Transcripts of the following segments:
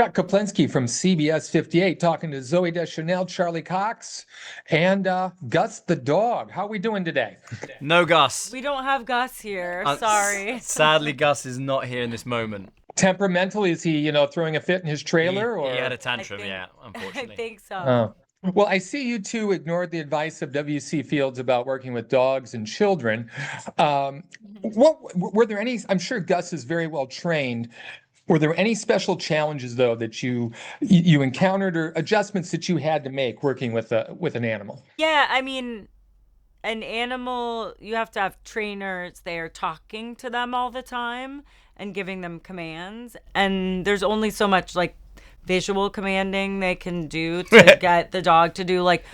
Scott Koplinski from CBS 58 talking to Zooey Deschanel, Charlie Cox, and Gus the dog. How are we doing today? No Gus. We don't have Gus here. Uh, s- Sorry. sadly, Gus is not here in this moment. Temperamentally, is he, throwing a fit in his trailer He had or? a tantrum, yeah, I unfortunately. think so. Oh. Well, I see you two ignored the advice of W.C. Fields about working with dogs and children. What were there any? I'm sure Gus is very well trained. Were there any special challenges though that you encountered or adjustments that you had to make working with an animal? Yeah, I mean, an animal, you have to have trainers there talking to them all the time and giving them commands. And there's only so much like visual commanding they can do to get the dog to do like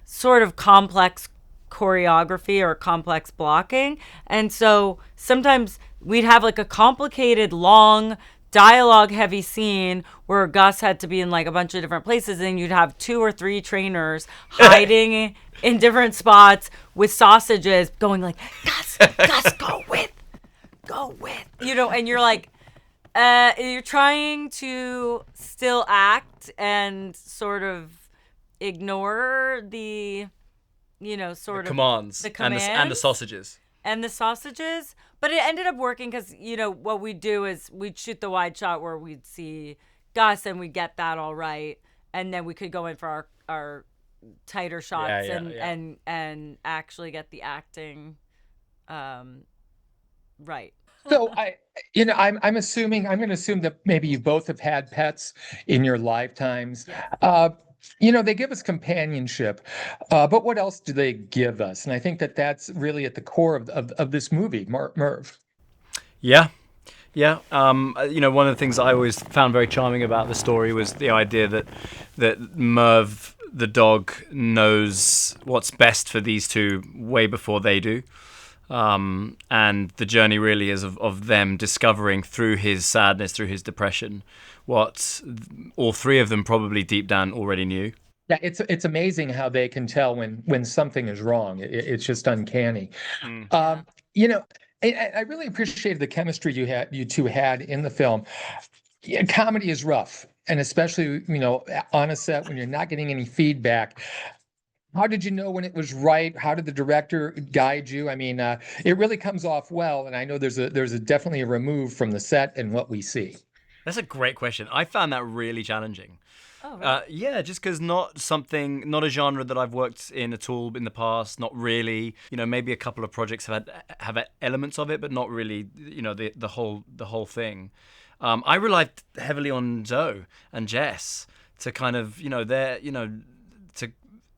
sort of complex choreography or complex blocking. And so sometimes we'd have like a complicated, long, dialogue heavy scene where Gus had to be in like a bunch of different places, and you'd have two or three trainers hiding in different spots with sausages going like, Gus, go with, and you're like, you're trying to still act and sort of ignore the, sort of Commands the and commands and the sausages. and the sausages. But it ended up working because, what we'd do is we'd shoot the wide shot where we'd see Gus and we'd get that all right. And then we could go in for our tighter shots and actually get the acting right. So I'm assuming I'm going to assume that maybe you both have had pets in your lifetimes. Uh, they give us companionship, but what else do they give us? And I think that that's really at the core of this movie, Merv. Yeah. Yeah. One of the things I always found very charming about the story was the idea that Merv, the dog, knows what's best for these two way before they do. And the journey really is of them discovering through his sadness, through his depression, what all three of them probably deep down already knew. Yeah, it's amazing how they can tell when something is wrong. It's just uncanny. Mm. Um, you know, I really appreciated the chemistry you two had in the film. Yeah, comedy is rough, and especially on a set when you're not getting any feedback. How did you know when it was right? How did the director guide you? I mean, it really comes off well, and I know there's definitely a remove from the set and what we see. That's a great question. I found that really challenging. Oh, right. Yeah, just because not a genre that I've worked in at all in the past. Not really. Maybe a couple of projects have had elements of it, but not really. The whole thing. I relied heavily on Zoe and Jess to kind of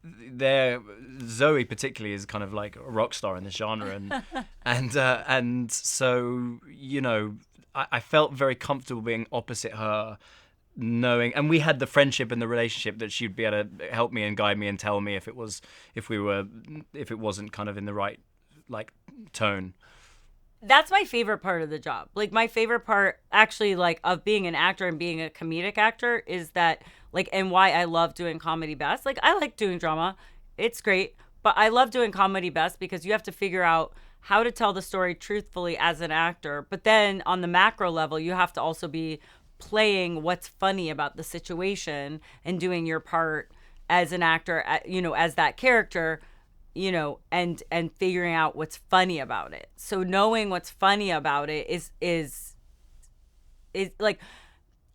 their Zoe particularly is kind of like a rock star in this genre, and so I felt very comfortable being opposite her, knowing, and we had the friendship and the relationship that she'd be able to help me and guide me and tell me if it wasn't kind of in the right like tone. That's my favorite part of the job. Like my favorite part actually like of being an actor and being a comedic actor is that like, and why I love doing comedy best. Like I like doing drama. It's great, but I love doing comedy best because you have to figure out how to tell the story truthfully as an actor. But then on the macro level, you have to also be playing what's funny about the situation and doing your part as an actor, as that character, and figuring out what's funny about it. So knowing what's funny about it is like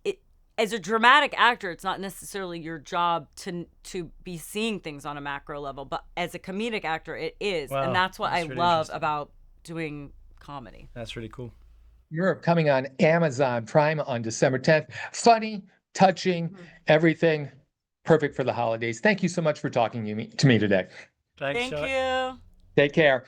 it as a dramatic actor, it's not necessarily your job to be seeing things on a macro level, but as a comedic actor, it is, Wow, and that's what I really love interesting. about doing comedy. That's really cool. Europe coming on Amazon Prime on December 10th. Funny, touching, everything perfect for the holidays. Thank you so much for talking to me today. Thanks, Thank Chuck. you. Take care.